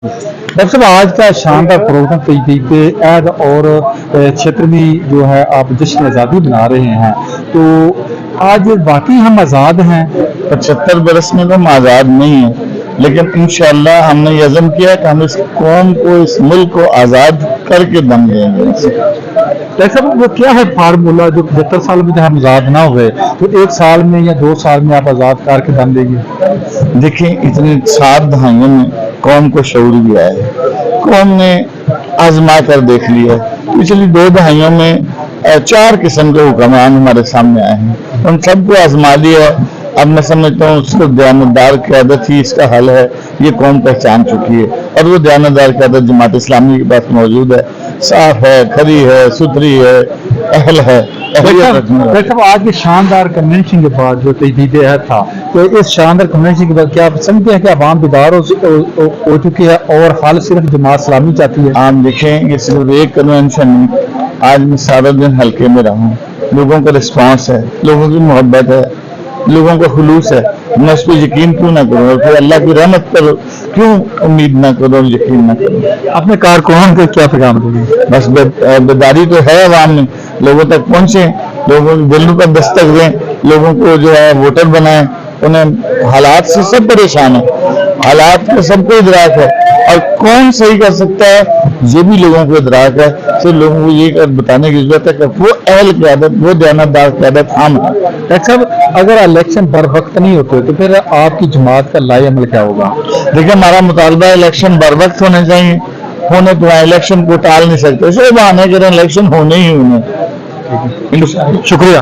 Doctor साहब, आज का शानदार प्रोग्राम तजदीद ऐद और क्षेत्र में जो है आप जश्न आज़ादी मना रहे हैं, तो आज वाकई हम आज़ाद हैं? 75 बरस में तो हम आज़ाद नहीं है, लेकिन इंशाअल्लाह हमने ये अज़म किया कि हम इस कौम को, इस मुल्क को आज़ाद करके दम देंगे। डॉक्टर साहब, वो क्या है फार्मूला जो 75 साल में हम आज़ाद ना हुए तो 1 साल में या 2 साल में आप आज़ाद करके दम देंगे? देखिए, इतने 7 दहाइयों में कौम को शऊर भी आया है, कौम ने आजमा कर देख लिया है। पिछली 2 दहाइयों में 4 किस्म के हुक्मरान हमारे सामने आए हैं, उन सबको आजमा लिया। अब मैं समझता हूँ उसको दयानतदार क़यादत ही इसका हल है, ये कौम पहचान चुकी है और वो दयानतदार क़यादत जमात इस्लामी के पास मौजूद है, साफ है, खरी है, सुथरी है, अहल है। डॉक्टर साहब, आज के शानदार कन्वेंशन के बाद जो तजदीद ऐद था, तो इस शानदार कन्वेंशन के बाद क्या आप समझते हैं कि अवाम बेदार हो चुकी है और हाल सिर्फ जमात इस्लामी चाहती है? आप देखें, ये सिर्फ एक कन्वेंशन नहीं, आज मैं सारा दिन हल्के में रहा हूँ, लोगों का रिस्पॉन्स है, लोगों की मोहब्बत है, लोगों का खुलूस है। मैं उस पर यकीन क्यों ना करूँ और फिर अल्लाह की रहमत पर क्यों उम्मीद ना करूँ और यकीन ना करूँ। अपने कारकुनान को क्या पैगाम देंगे? बस बेदारी तो है अवाम में, लोगों तक पहुँचे, लोगों के दिलों पर दस्तक दें, लोगों को जो है वोटर बनाएं। उन्हें हालात से सब परेशान है, हालात का सबको इदराक है और कौन सही कर सकता है ये भी लोगों को इदराक है। सिर्फ लोगों को ये बताने की जरूरत है कि वो अहल क़यादत, वो दयानतदार क़यादत हम है। डॉक्टर साहब, अगर इलेक्शन बर वक्त नहीं होते तो फिर आपकी जमात का लाई अमल क्या होगा? देखिए, हमारा मुतालबा इलेक्शन बर वक्त होने चाहिए, होने तो इलेक्शन को टाल नहीं सकते, सिर्फ बहाने करें, इलेक्शन होने ही होने। शुक्रिया।